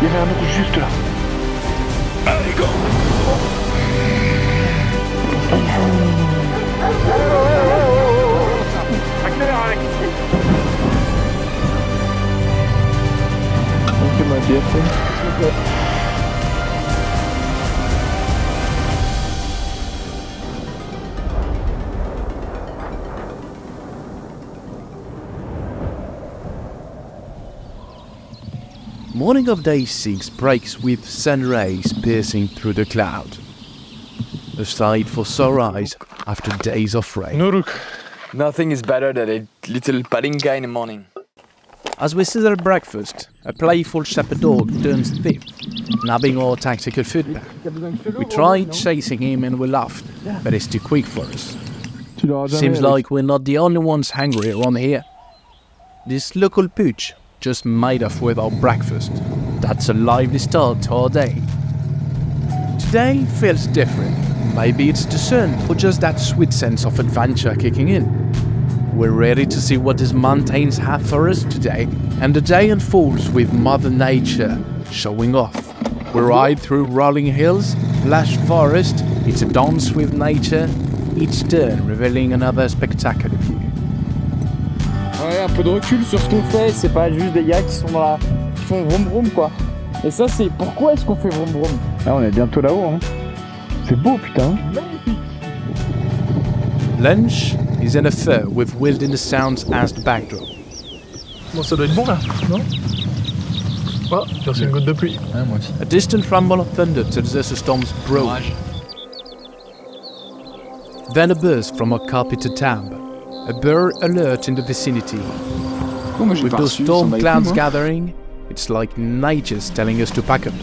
Il y avait un ours juste là. Allez, go! Accélère, Alex! Ok, ma BFM. Morning of day 6 breaks with sun rays piercing through the cloud. A sight for sore eyes after days of rain. Nuruk. Nothing is better than a little palinka in the morning. As we sit at breakfast, a playful shepherd dog turns thief, nabbing our tactical food bag. We tried chasing him and we laughed, but it's too quick for us. Seems like we're not the only ones hungry around here. This local pooch just made off with our breakfast. That's a lively start to our day. Today feels different. Maybe it's the sun or just that sweet sense of adventure kicking in. We're ready to see what these mountains have for us today, and the day unfolds with Mother Nature showing off. We ride through rolling hills, lush forest. It's a dance with nature, each turn revealing another spectacular view. Ouais, un peu de recul sur ce qu'on fait, c'est pas juste des gars qui sont qui font vroom vroom quoi. Et ça c'est pourquoi est-ce qu'on fait vroom vroom? Là, on est bientôt là-haut, hein. C'est beau, putain. Lunch is in a fur with wilderness sounds as the backdrop. Bon, ça doit être bon là, non? Oh, j'ai reçu une goutte de pluie. Ouais, moi aussi. A distant rumble of thunder tells us a storm's brewing. Then a burst from a carpeted timber. A bird alert in the vicinity. Oh, moi j'ai With pas those reçu, storm ça m'a clouds écouté, gathering, it's like nature's telling us to pack up.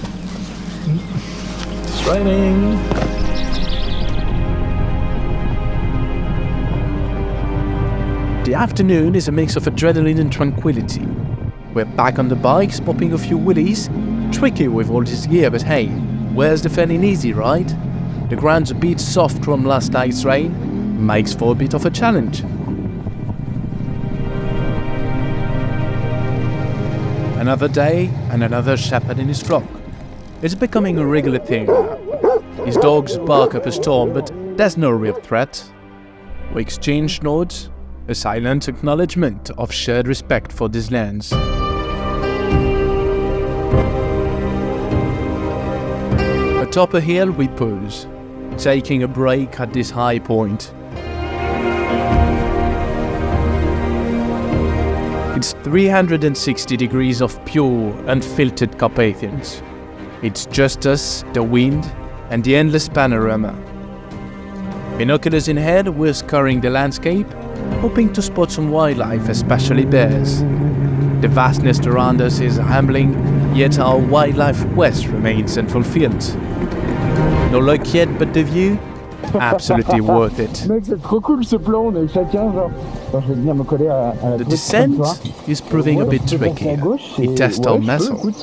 It's raining. The afternoon is a mix of adrenaline and tranquility. We're back on the bikes, popping a few wheelies. Tricky with all this gear, but hey, where's the fun in easy, right? The ground's a bit soft from last night's rain, makes for a bit of a challenge. Another day and another shepherd in his flock. It's becoming a regular thing now. His dogs bark up a storm, but there's no real threat. We exchange nods, a silent acknowledgement of shared respect for these lands. Atop a hill we pause, taking a break at this high point. It's 360 degrees of pure, unfiltered Carpathians. It's just us, the wind, and the endless panorama. Binoculars in hand, we're scouring the landscape, hoping to spot some wildlife, especially bears. The vastness around us is humbling, yet our wildlife quest remains unfulfilled. No luck yet, but the view? Absolutely worth it. Mec, c'est trop cool ce plan, on est chacun genre. Attends, je vais venir me coller à la The gauche descent comme toi. is proving a bit Je vais passer tricky. à gauche It et- tests ouais, our je peux, muscle. écoute.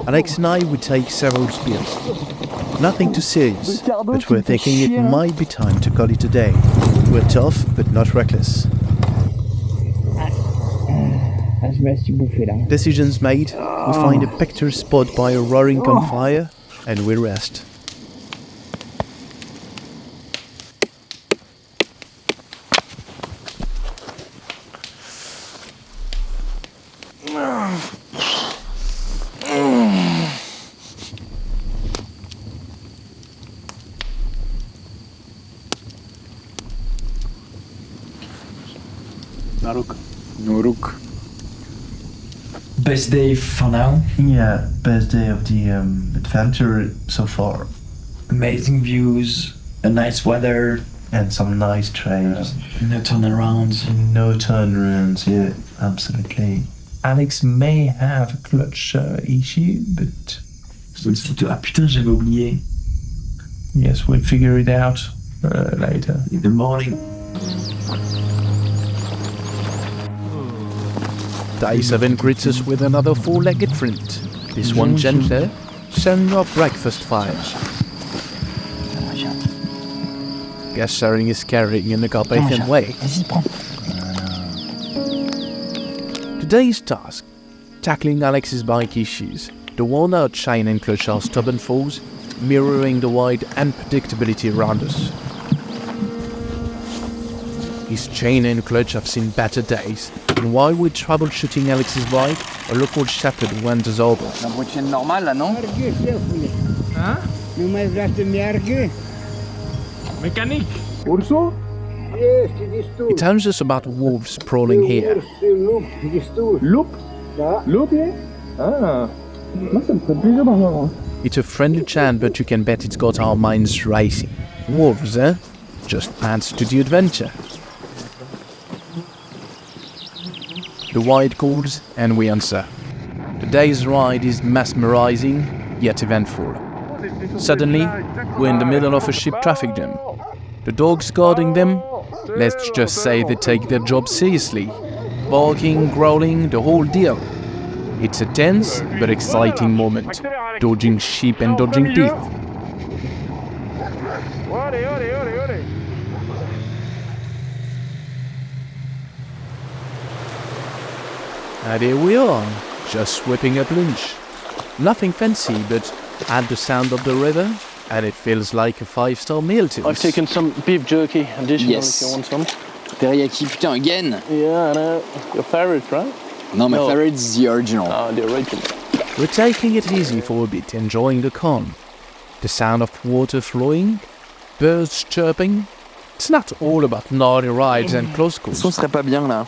Alex and I would take several spills. Nothing too serious, but we're thinking it might be time to call it a day. We're tough, but not reckless. Ah, je me suis bouffé là. Decisions made, we find a picturesque spot by a roaring campfire, and we rest. Nuruk. Nuruk. Best day for now. Yeah, best day of the adventure so far. Amazing views, a nice weather, And some nice trails. no turnarounds. No turnarounds, yeah, absolutely. Alex may have a clutch issue, but Ah putain, j'avais oublié. yes, we'll figure it out later. In the morning. Day 7 greets us with another four-legged friend. This one gentler, sharing our breakfast fire. Guess sharing is caring in the Carpathian way. Vas-y, prends. Today's task, tackling Alex's bike issues. The worn-out chain and clutch are stubborn foes, mirroring the wide unpredictability around us. His chain and clutch have seen better days, and while we're troubleshooting Alex's bike, a local shepherd wanders over. La prochaine normale là, non? Hein? Nu mai vrea să meargă? Mechanic. Urso? Este destul. He tells us about wolves prowling here. Lup, destul. Loup? Da. Loup, yeah? Ah. Moi, ça me ferait plaisir d'en voir un. It's a friendly chant, but you can bet it's got our minds racing. Wolves, eh? Just adds to the adventure. The wide calls, and we answer. Today's ride is mesmerizing, yet eventful. Suddenly, we're in the middle of a ship traffic jam. The dogs guarding them, let's just say they take their job seriously. Barking, growling, the whole deal. It's a tense but exciting moment, dodging sheep and dodging teeth. Olé, olé, olé, olé. And here we are, just whipping up lunch. Nothing fancy, but add the sound of the river, and it feels like a 5-star meal to I've us. taken some beef jerky additional Yes. if you want some. Teriyaki, putain, again! Yeah, I know. Your favorite, right? No, my No. favorite is the original. Ah, the original. We're taking it easy for a bit, enjoying the calm. The sound of water flowing, birds chirping. It's not all about gnarly rides and close calls. Ça serait pas bien là.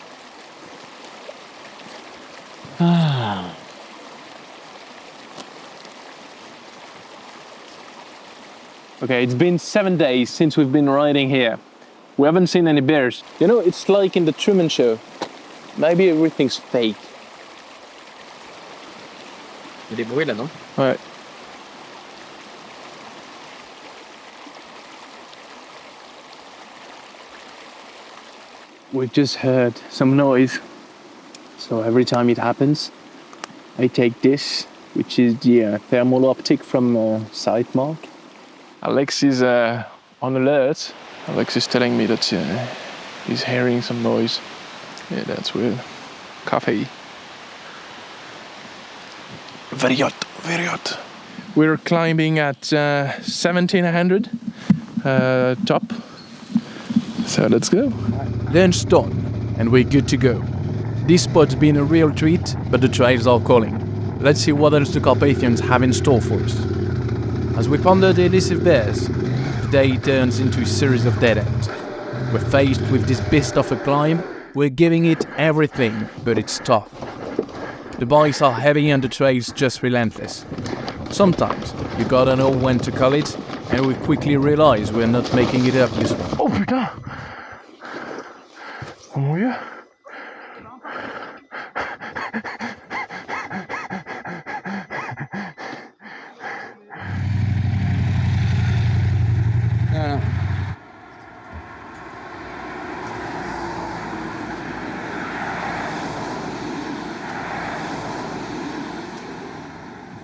Okay, it's been 7 days since we've been riding here. We haven't seen any bears. You know, it's like in the Truman Show. Maybe everything's fake. Il y a des bruits là, non? Ouais. We've just heard some noise. So every time it happens, I take this, which is the thermal optic from Sightmark. Alex is on alert. Alex is telling me that he's hearing some noise. Yeah, that's weird. Coffee. Very hot, very hot. We're climbing at 1700 top. So let's go. Lunch done, and we're good to go. This spot's been a real treat, but the trails are calling. Let's see what else the Carpathians have in store for us. As we ponder the elusive bears, the day turns into a series of dead ends. We're faced with this beast of a climb, we're giving it everything, but it's tough. The bikes are heavy and the trail's just relentless. Sometimes, you gotta know when to call it, and we quickly realize we're not making it up this one. Oh putain! Oh mon Dieu!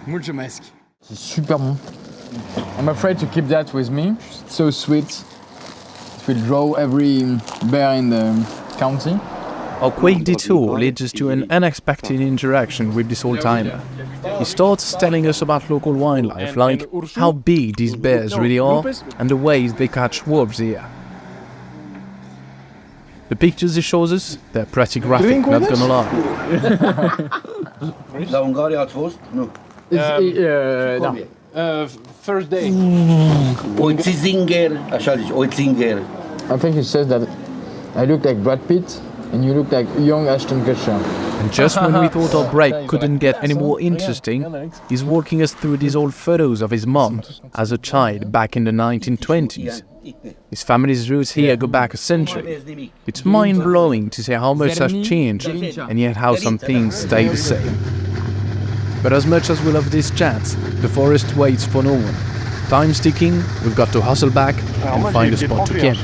Mulțumesc. C'est super bon. I'm afraid to keep that with me. It's so sweet. It will draw every bear in the county. Our quick detour leads us to an unexpected interaction with this old-timer. He starts telling us about local wildlife, like how big these bears really are and the ways they catch wolves here. The pictures he shows us, they're pretty graphic, not gonna lie. La Ungaria ați fost? Nu. First day. Oitzinger, așa zici, Oitzinger. I think he says that I look like Brad Pitt and you look like young Ashton Kutcher. And just when we thought our break couldn't get any more interesting, he's walking us through these old photos of his mom as a child back in the 1920s. His family's roots here go back a century. It's mind-blowing to see how much has changed and yet how some things stay the same. But as much as we love this chat, the forest waits for no one. Time's ticking, we've got to hustle back and find a spot to camp.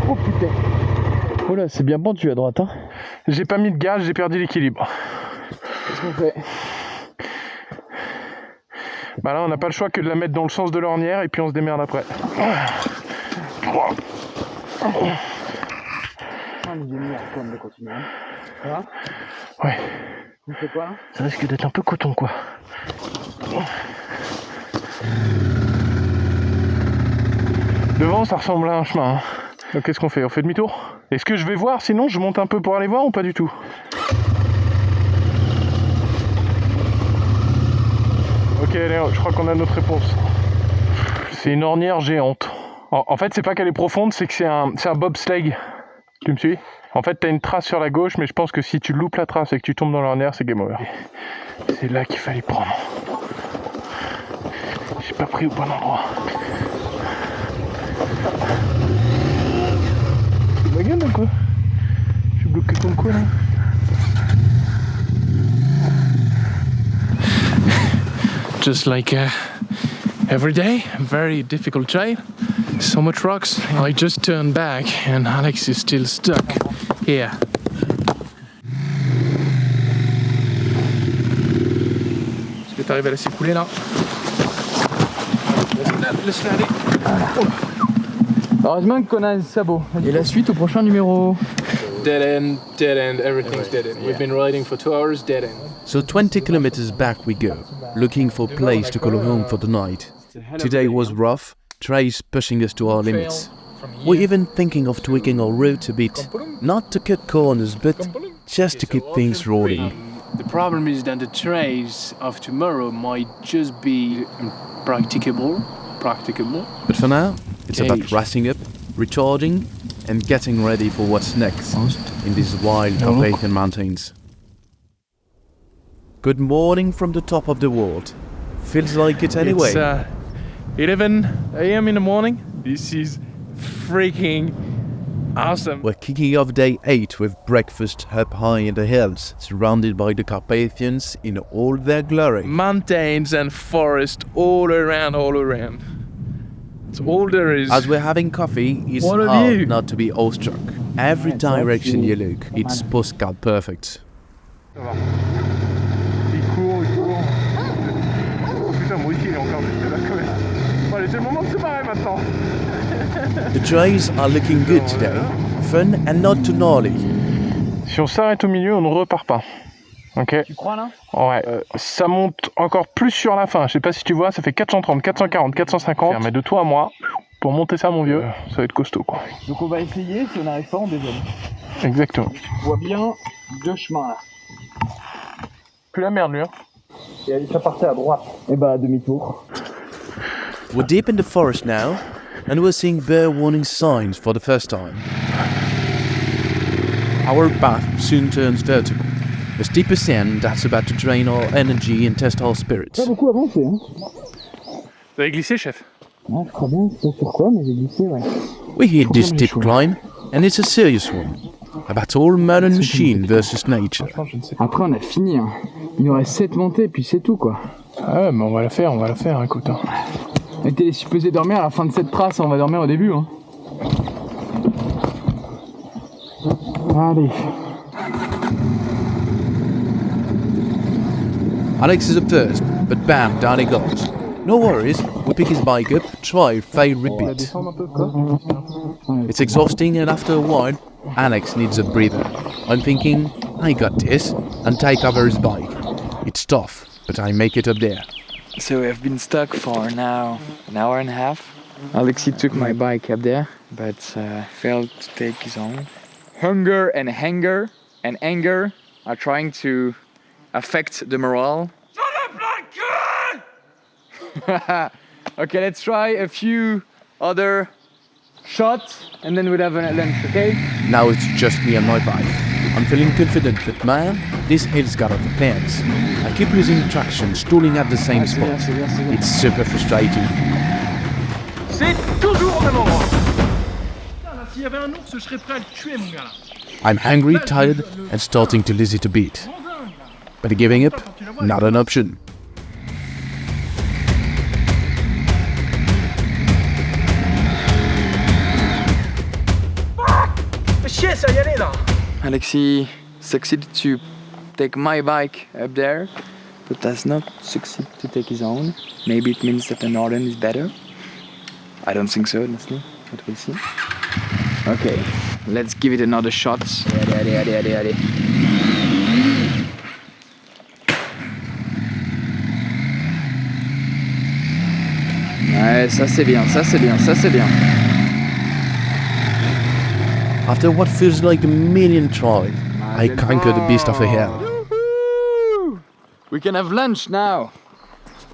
Oh putain. Oh là, c'est bien pentu à droite, hein. J'ai pas mis de gaz, j'ai perdu l'équilibre. Qu'est-ce qu'on fait? Bah là, on n'a pas le choix que de la mettre dans le sens de l'ornière et puis on se démerde après. Quand même de continuer. Ça va? Ouais. Tu fais quoi là? Ça risque d'être un peu coton, quoi. Devant, ça ressemble à un chemin. Hein. Donc qu'est-ce qu'on fait? On fait demi-tour? Est-ce que je vais voir? Sinon, je monte un peu pour aller voir ou pas du tout? Ok, Léo, je crois qu'on a notre réponse. C'est une ornière géante. En fait, c'est pas qu'elle est profonde, c'est que c'est un bobsleigh. Tu me suis? En fait, t'as une trace sur la gauche, mais je pense que si tu loupes la trace et que tu tombes dans l'ornière, c'est game over. C'est là qu'il fallait prendre. J'ai pas pris au bon endroit. C'est ma gueule ou quoi? Je suis bloqué comme quoi là? Just like every day, very difficult trail. So much rocks. I just turned back and Alex is still stuck here. Est-ce que t'arrives à laisser couler là? Laisse-la aller. Heureusement qu'on a un sabot. Et la suite au prochain numéro. Dead end, everything's dead end. We've been riding for 2 hours, dead end. So 20 kilometers back we go, looking for a place to call home for the night. Today was rough, trails pushing us to our limits. We're even thinking of tweaking our route a bit, not to cut corners, but just to keep things rolling. The problem is that the trails of tomorrow might just be practicable. But for now, it's about resting up, recharging, and getting ready for what's next in these wild Carpathian mountains. Good morning from the top of the world. Feels like it anyway. It's 11 a.m. in the morning. This is freaking awesome. We're kicking off day 8 with breakfast up high in the hills, surrounded by the Carpathians in all their glory. Mountains and forest all around. It's all there is. As we're having coffee, it's What a hard view. not to be awestruck. Every direction you look, it's postcard perfect. Il court. Oh putain, moi aussi il est encore de la colle. Bon, allez, c'est le moment de se barrer maintenant. The trails are looking good today, fun and not too gnarly. Si on s'arrête au milieu, on ne repart pas. Ok. Tu crois là? Ouais. Ça monte encore plus sur la fin. Je sais pas si tu vois, ça fait 430, 440, 450. Mais de toi à moi, pour monter ça, mon vieux, ça va être costaud quoi. Donc on va essayer, si on n'arrive pas, on désolé. Exactement. On voit bien 2 chemins là. Plus la merde lui, hein. Et ça partait à droite. Et bah demi-tour. We're deep in the forest now, and we're seeing bear warning signs for the first time. Our path soon turns vertical, a steep ascent that's about to drain our energy and test our spirits. Pas beaucoup avancé hein. Vous avez glissé, chef? Ouais, je crois bien, je sais pas sur quoi, mais j'ai glissé, ouais. We hit this steep climb, and it's a serious one. About all modern machine versus nature. Après on a fini. Hein. Il nous reste 7 montées puis c'est tout quoi. Ah ouais, mais on va la faire, écoute. Hein. On était supposé dormir à la fin de cette trace, on va dormir au début. Hein. Allez. Alex is up first, but bam, down he goes. No worries, we pick his bike up, try, fail, repeat. It's exhausting, and after a while, Alex needs a breather. I'm thinking, I got this, and take over his bike. It's tough, but I make it up there. So I've been stuck for now an hour and a half. Alexi took my bike up there, but failed to take his own. Hunger and anger are trying to affect the morale. Okay, let's try a few other shots and then we'll have a lunch, okay? Now it's just me and my bike. I'm feeling confident, but man, this hill's got other plans. I keep losing traction, stalling at the same spot. It's super frustrating. C'est toujours le moment. S'il y avait un ours, je serais prêt à le tuer, mon gars. I'm hungry, tired, and starting to lose it a bit. But giving up, not an option. Chier, ça y aller là. Alexi succeeded to take my bike up there, but does not succeed to take his own. Maybe it means that the northern is better. I don't think so, honestly, but we'll see. Okay, Let's give it another shot. Allez. Ouais, ça c'est bien. After what feels like a million tries, I conquer the beast of a hell. We can have lunch now.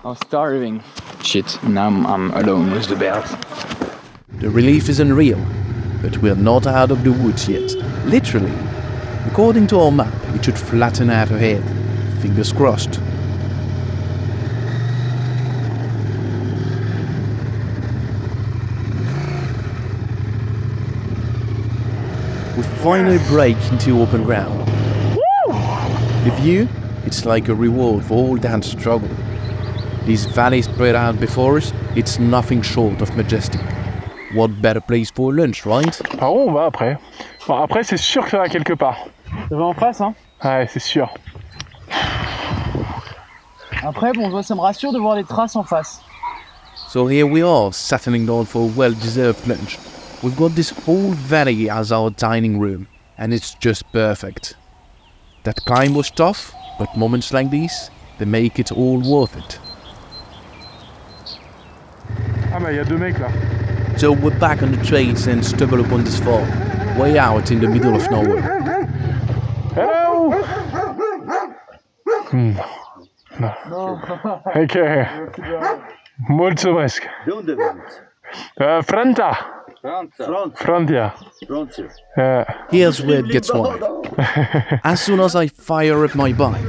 I'm starving. Shit, now I'm alone with the bears. The relief is unreal, but we're not out of the woods yet. Literally. According to our map, it should flatten out ahead. Fingers crossed. We finally break into open ground. The view, it's like a reward for all that struggle. These valleys spread out before us, it's nothing short of majestic. What better place for lunch, right? Par où on va après? Bon, après, c'est sûr que ça va quelque part. Ça va en face, hein. Ouais, c'est sûr. Après, bon, moi, ça me rassure de voir les traces en face. So here we are, settling down for a well-deserved lunch. We've got this whole valley as our dining room, and it's just perfect. That climb was tough, but moments like these, they make it all worth it. Ah bah, il y a 2 mecs là. So we're back on the trails and stumble upon this farm, way out in the middle of nowhere. Hello! Ok. Molto fresco. De onde vens? Franta. Frontier. Here's where it gets wild. As soon as I fire up my bike,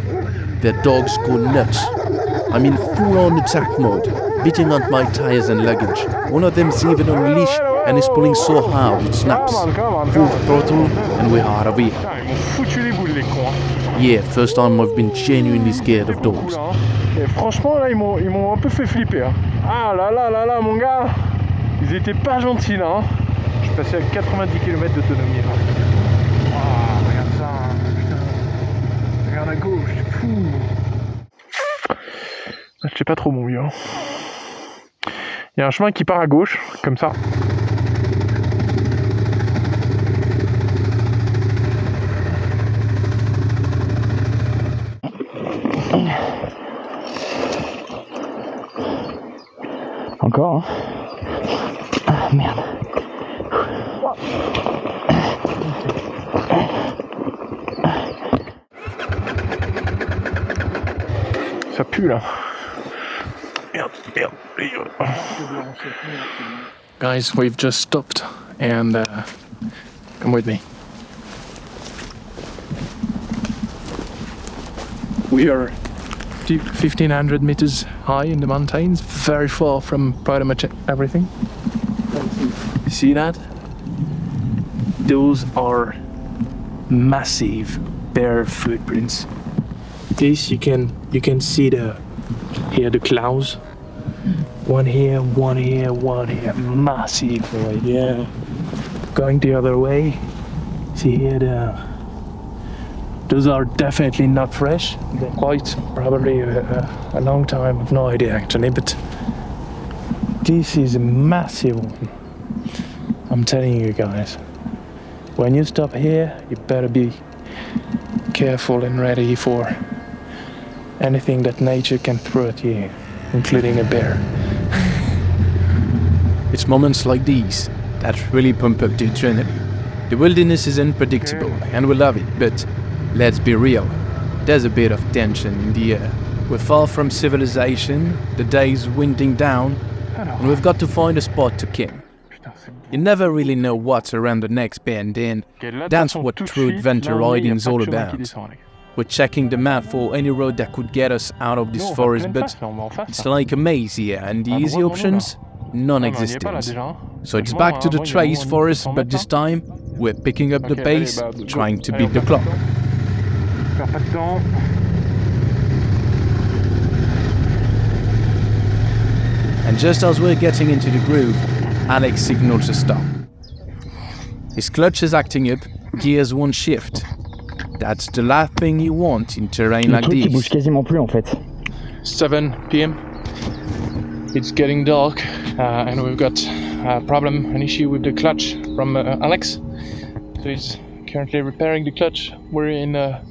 the dogs go nuts. I'm in full-on attack mode, beating on my tires and luggage. One of them's even on a leash and is pulling so hard it snaps. Full throttle and we're out of here. Putain, ils m'ont foutu les boules, les cons. Hein. Yeah, first time I've been genuinely scared of dogs. Et franchement, là, ils m'ont un peu fait flipper. Hein. Ah là là là là, mon gars. Ils étaient pas gentils là. Hein. Je suis passé à 90 km d'autonomie là. Waouh, regarde ça. Hein. Putain. Regarde à gauche, c'est fou. Je sais pas trop mon vieux. Hein. Il y a un chemin qui part à gauche, comme ça. Encore, hein. Ah, merde. Ça pue là. Merde. Guys, we've just stopped and come with me. We are 1,500 meters high in the mountains, very far from pretty much everything. You see that? Those are massive bear footprints. This you can see the clouds. One here, massive. Yeah. Going the other way. See here those are definitely not fresh. They're quite probably a long time. I've no idea actually, but this is a massive one. I'm telling you guys. When you stop here, you better be careful and ready for anything that nature can throw at you, including a bear. It's moments like these that really pump up the adrenaline. The wilderness is unpredictable and we love it, but let's be real, there's a bit of tension in the air. We're far from civilization, the day's winding down, and we've got to find a spot to camp. You never really know what's around the next bend, and that's what true adventure riding is all about. We're checking the map for any road that could get us out of this forest, but it's like a maze here, and the easy options, non-existent. So it's back to the trace for us, but this time, we're picking up the pace, trying to beat the clock. And just as we're getting into the groove, Alex signals a stop. His clutch is acting up, gears won't shift. That's the last thing you want in terrain like Il bouge this. quasiment plus en fait. 7 p.m. It's getting dark, and we've got a problem, an issue with the clutch from Alex. So he's currently repairing the clutch. We're in the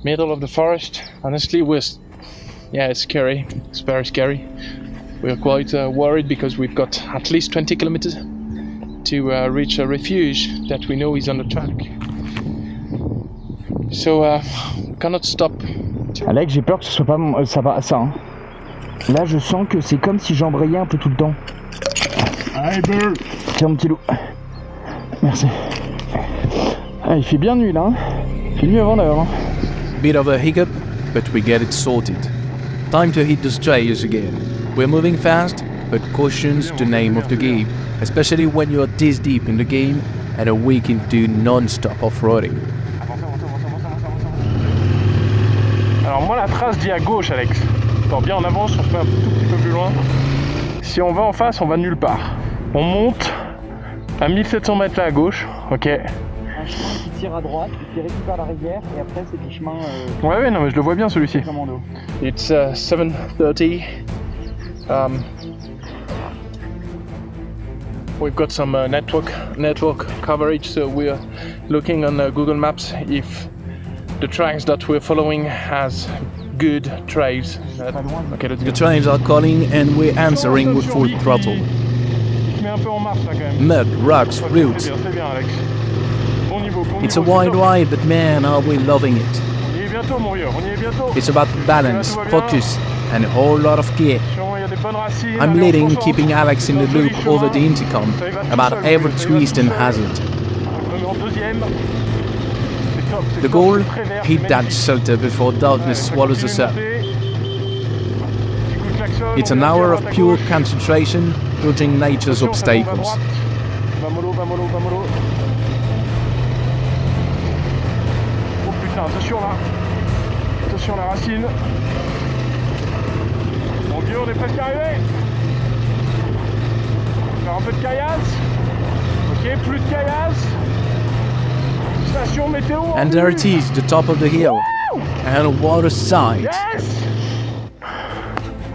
middle of the forest. Honestly, it's scary. It's very scary. We're quite worried because we've got at least 20 kilometers to reach a refuge that we know is on the track. So we cannot stop. Alex, j'ai peur que ce soit pas ça. Hein. Là, je sens que c'est comme si j'embrayais un peu tout le temps. Tiens, mon petit loup. Merci. Ah, il fait bien nuit là. Il fait nuit avant l'heure. Hein. Bit of a hiccup, but we get it sorted. Time to hit the trails again. We're moving fast, but caution's the name of the game, especially when you're this deep in the game and a week into non-stop off-roading. Alors moi la trace dit à gauche, Alex. Attends, bien en avance, on se met un tout petit peu plus loin. Si on va en face, on va nulle part. On monte à 1700 mètres là à gauche, ok. Un chemin qui tire à droite, qui récupère la rivière, et après c'est des chemins Ouais, non mais je le vois bien celui-ci. commando. It's 7:30. We've got some network coverage, so we're looking on Google Maps if the tracks that we're following has good trails. Okay, let's go. The trains are calling and we're answering with full throttle. Mud, rocks, roots. C'est bien, Alex. Bon niveau, It's a wide ride, but man, are we loving it. On y est bientôt, mon vieux, on y est bientôt. It's about balance, focus, and a whole lot of gear. Il y a des bonnes racines. I'm Allez, on leading, se concentre. keeping Alex in the loop over the intercom about every twist and hazard. Je me mets en deuxième. C'est top, c'est The top, goal, c'est très vert, hit c'est that magnifique. shelter before darkness Ça swallows continue us de up. monter. Petit coup de klaxon, It's on an vient hour à of droite à pure gauche. concentration, dodging nature's Attention, ça monte à obstacles. droite. Va mollo, va mollo, va mollo. Oh putain, attention là. Attention la racine. Mon Dieu, on est presque arrivé. On va faire un peu de caillasse. Ok, plus de caillasse. Station météo. en And there vue. it is, the top of the hill. And what a sight! Yes.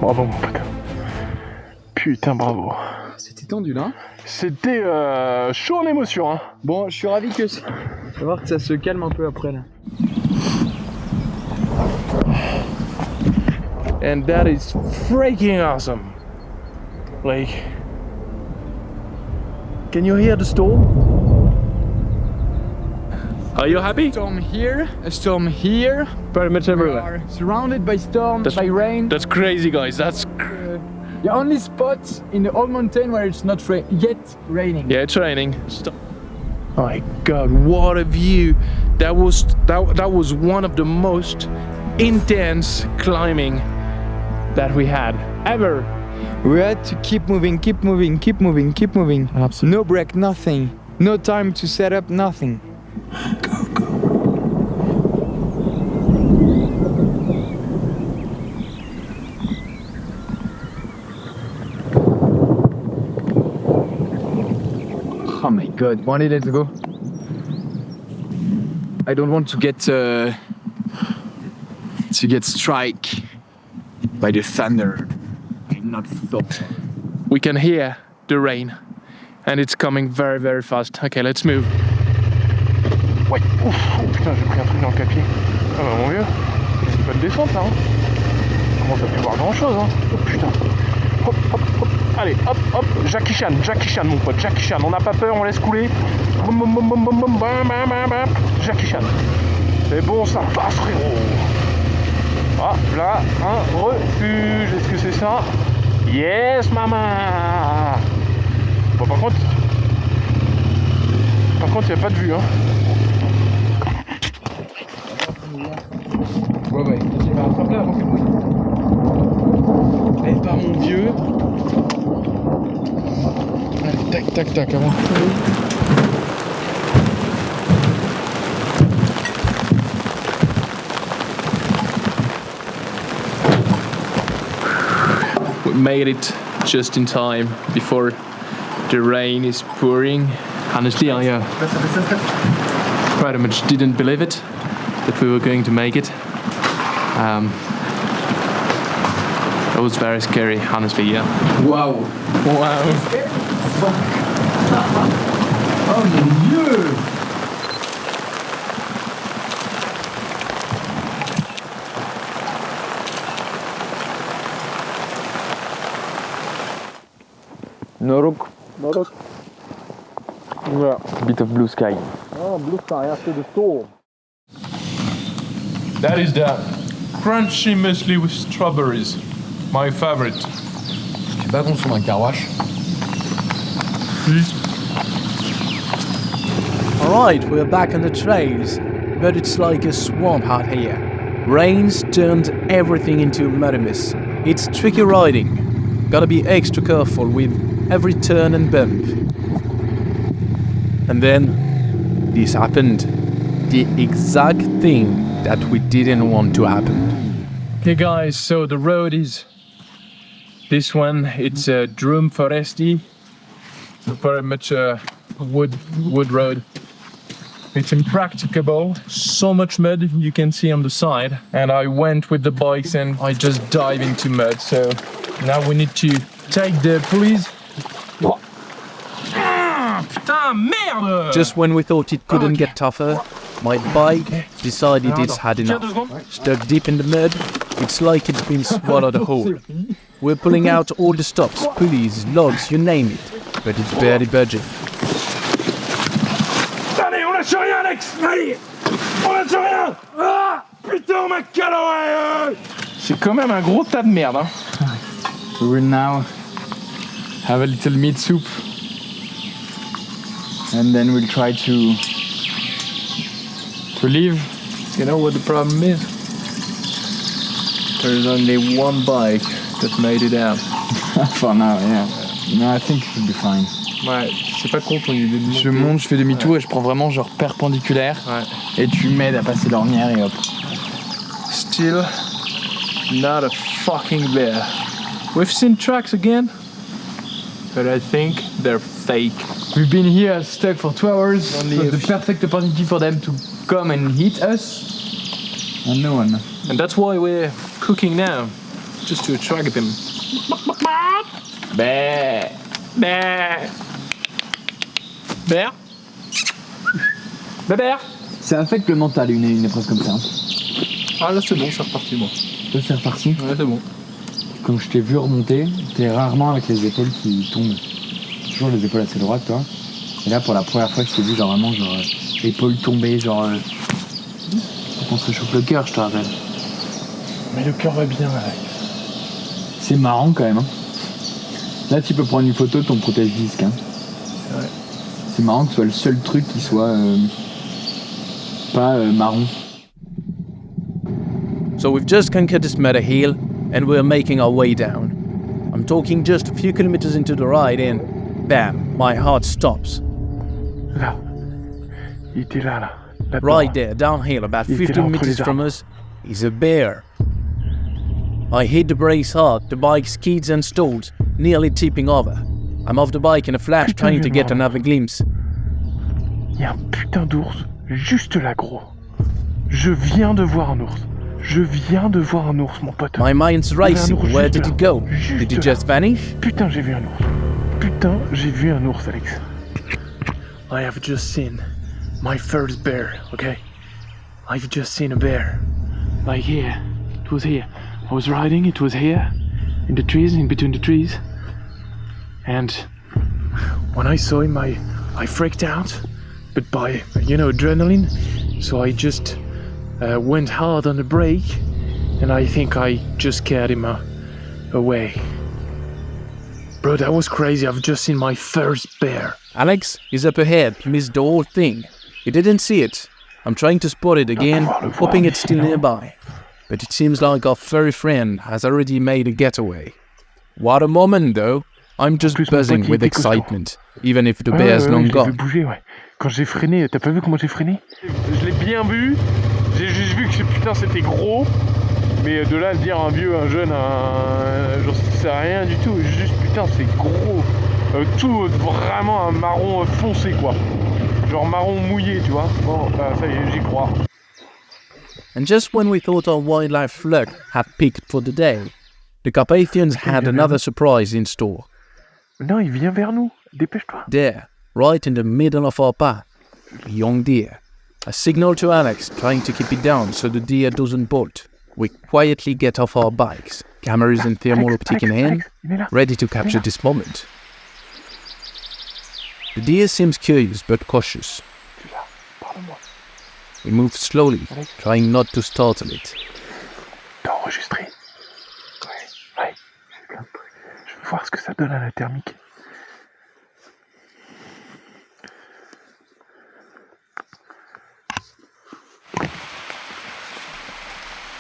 Bravo mon pote. Putain, bravo. C'était tendu là. C'était chaud en émotion, hein. Bon, je suis ravi que ça. On va voir que ça se calme un peu après là. And that is freaking awesome. Like, can you hear the storm? Are you happy? Storm here, a storm here. Pretty much We everywhere. are surrounded by storm, by rain. That's crazy, guys. That's The only spot in the whole mountain where it's not yet raining. yeah, it's raining. Stop. Oh my God, what a view! That was one of the most intense climbing that we had ever. We had to keep moving, keep moving, keep moving, keep moving. Absolutely. No break, nothing. No time to set up, nothing. Oh my god, bon allez, let's go. I don't want to get struck by the thunder. I'm not so. We can hear the rain, and it's coming very, very fast. Okay, let's move. Ouais. Ouf. Oh putain, j'ai pris un truc dans le capier. Ah bah mon vieux, c'est une bonne descente là. Hein. On commence à plus voir grand chose. Hein. Oh putain. Hop, hop, hop. Allez, hop, hop. Jackie Chan mon pote. Jackie Chan. On n'a pas peur, on laisse couler. Boum, boum, boum, boum, boum, boum, bam, bam, bam, bam. Jackie Chan. C'est bon, ça passe, frérot. Ah, là, un refuge. Est-ce que c'est ça? Yes, maman. Bon, par contre, il n'y a pas de vue, hein. Ouais, ouais, ok, bah attrape-la avant qu'elle brûle. Allez, par mon vieux. Allez, tac, tac, tac, avant que tout. We made it just in time before the rain is pouring. Honestly, I pretty much didn't believe it that we were going to make it. It was very scary, honestly, yeah. Waouh! Wow. Oh mon dieu! Norok. Yeah. Bit of blue sky. Oh, blue sky after the storm. That is the crunchy muesli with strawberries. My favorite. Je sais pas qu'on soit un carouache. Alright, we're back on the trails, but it's like a swamp out here. Rain's turned everything into a muddy mess. It's tricky riding. Gotta be extra careful with every turn and bump. And then, this happened. The exact thing that we didn't want to happen. Okay guys, so the road is this one. It's a Drum Foresti. So very much a wood road. It's impracticable, so much mud you can see on the side. And I went with the bikes and I just dive into mud. So now we need to take the pulleys. Putain, merde! Just when we thought it couldn't get tougher, my bike decided it's had enough. Stuck deep in the mud, it's like it's been swallowed whole. We're pulling out all the stops, pulleys, logs, you name it, but it's barely budging. Allez, on lâche rien, Alex! Allez! On lâche rien! Ah! Putain, ma calorie! C'est quand même un gros tas de merde, hein. We will now have a little meat soup. And then we'll try to leave. You know what the problem is? There's only one bike that made it out. For now, yeah. No, I think it should be fine. Ouais, c'est pas con ton idée de Je monte, je fais demi-tour et je prends vraiment genre perpendiculaire. Ouais. Et tu m'aides à passer l'ornière et hop. Still not a fucking bear. We've seen tracks again, but I think they're fake. We've been here stuck for 2 hours. Only So a the few- perfect opportunity for them to come and hit us. And no one. And that's why we're cooking now, just to attract them. Bah. Bear. Bear. Bear. Ça affecte le mental une épreuve comme ça. Ah là c'est bon, c'est reparti moi. Toi c'est reparti. Ouais c'est bon. Quand je t'ai vu remonter, t'es rarement avec les épaules qui tombent. Toujours les épaules assez droites toi. Et là pour la première fois je t'ai vu genre vraiment genre épaules tombées genre on se réchauffe le cœur je te rappelle. Mais le cœur va bien là. C'est marrant quand même hein. Là tu peux prendre une photo de ton protège-disque hein. Ouais. C'est marrant que ce soit le seul truc qui soit pas marron. So we've just conquered this muddy hill, and we're making our way down. I'm talking just a few kilometers into the ride and bam, my heart stops. Là. Il était là. Right there, downhill, about Il était 15 là entre meters les from us, is a bear. I hit the brakes hard, the bike skids and stalls, nearly tipping over. I'm off the bike in a flash, Putain, trying to il est get mort, là. another glimpse. Il y a un putain d'ours, juste là, gros. Je viens de voir un ours. Je viens de voir un ours, mon pote. My mind's racing. ours Where juste did là. it go? Juste Did it là. just vanish? Putain, j'ai vu un ours. Putain, j'ai vu un ours, Alex. I have just seen my first bear, okay? I've just seen a bear. Like here. It was here. I was riding, it was here. In the trees, in between the trees. And when I saw him, I freaked out. But by, adrenaline. So I just went hard on the brake. And I think I just scared him away. Bro, that was crazy. I've just seen my first bear. Alex is up ahead. He missed the whole thing. He didn't see it. I'm trying to spot it again, hoping it's still nearby. But it seems like our furry friend has already made a getaway. What a moment, though. I'm just plus, mon buzzing pote, il with était costaud. excitement, even if the bear's long je l'ai vu gone. bouger, ouais. Quand j'ai freiné, t'as pas vu comment j'ai freiné? Je l'ai bien vu. J'ai juste vu que putain c'était gros. Mais de là à le dire à un vieux, un jeune, j'en sais rien du tout. Juste putain c'est gros. Tout vraiment un marron foncé quoi. Genre marron mouillé tu vois. Bon bah ça y est, j'y crois. And just when we thought our wildlife luck had peaked for the day, the Carpathians had another surprise in store. Non, il vient vers nous. Dépêche-toi. There, right in the middle of our path, a young deer. A signal to Alex, trying to keep it down so the deer doesn't bolt. We quietly get off our bikes, cameras and thermal optic in hand, Il est là. ready to capture this moment. The deer seems curious but cautious. We move slowly, trying not to startle it. T'as enregistré? Ouais, j'ai plein de trucs. Je veux voir ce que ça donne à la thermique.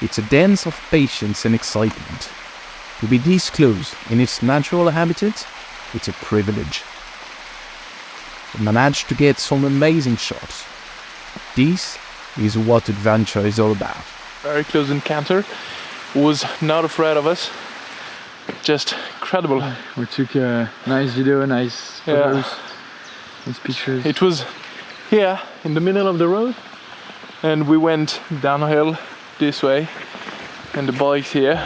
It's a dance of patience and excitement. To be this close in its natural habitat, it's a privilege. We managed to get some amazing shots. This is what adventure is all about. Very close encounter. Was not afraid of us. Just incredible. We took a nice video, nice photos, nice pictures. It was here in the middle of the road, and we went downhill this way, and the bike's here.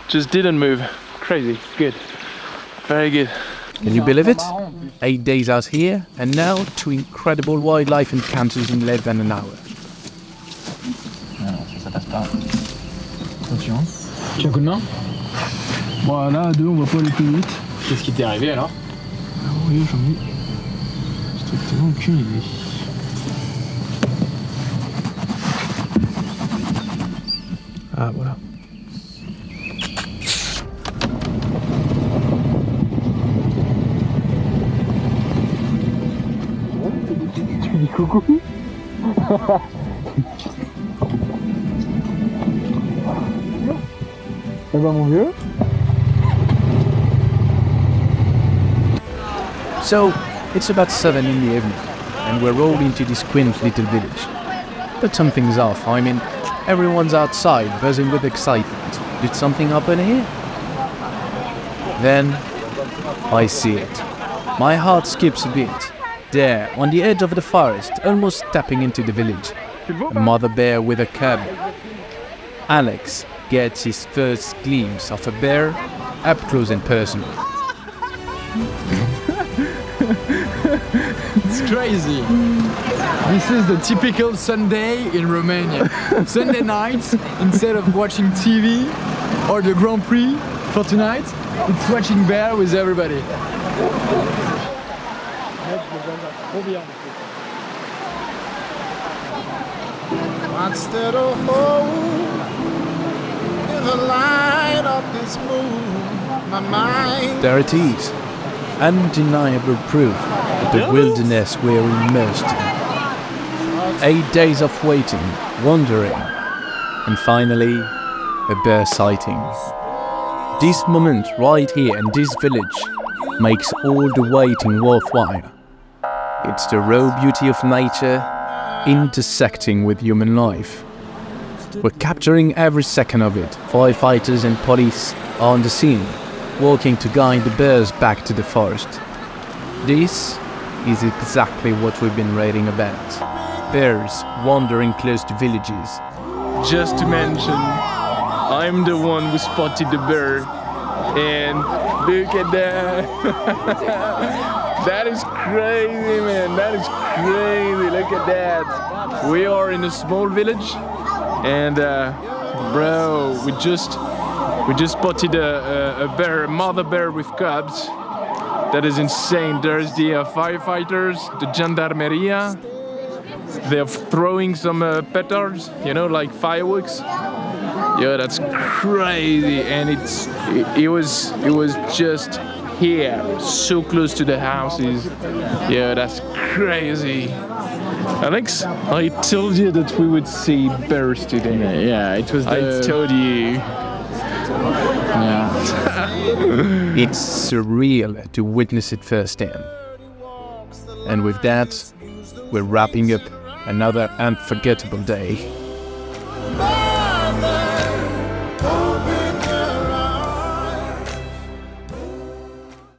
Just didn't move. Crazy. Good. Very good. Can you believe it? 8 days out here, and now 2 incredible wildlife encounters in less than an hour. Non, ça passe pas. Attention. Tu as un coup de main? Bon, là, à 2, on va pas aller plus vite. Qu'est-ce qui t'est arrivé alors? Ah oui, j'en ai strictement aucune idée. Ah, voilà. Tu dis coucou? Ça va mon vieux? So, it's about 7 in the evening, and we're all into this quaint little village. But something's off. I mean, everyone's outside, buzzing with excitement. Did something happen here? Then, I see it. My heart skips a bit. There, on the edge of the forest, almost stepping into the village, a mother bear with a cub. Alex gets his first glimpse of a bear up close and personal. It's crazy. This is the typical Sunday in Romania. Sunday nights, instead of watching TV or the Grand Prix for tonight, it's watching bear with everybody. Instead of hope in the light of this moon, my mind. There it is, undeniable proof of the wilderness we're immersed in. 8 days of waiting, wandering, and finally, a bear sighting. This moment right here in this village makes all the waiting worthwhile. It's the raw beauty of nature intersecting with human life. We're capturing every second of it. Firefighters and police are on the scene, working to guide the bears back to the forest. This is exactly what we've been writing about. Bears wandering close to villages. Just to mention, I'm the one who spotted the bear, and look at that. That is crazy, man. That is crazy. Look at that. We are in a small village, and bro, we just spotted a bear, a mother bear with cubs. That is insane. There's the firefighters, the gendarmeria. They're throwing some petards, you know, like fireworks. Yeah, that's crazy. And it was just here, so close to the houses. Yeah, that's crazy. Alex, I told you that we would see bears today. Yeah, it was I told you. Yeah. It's surreal to witness it firsthand. And with that, we're wrapping up another unforgettable day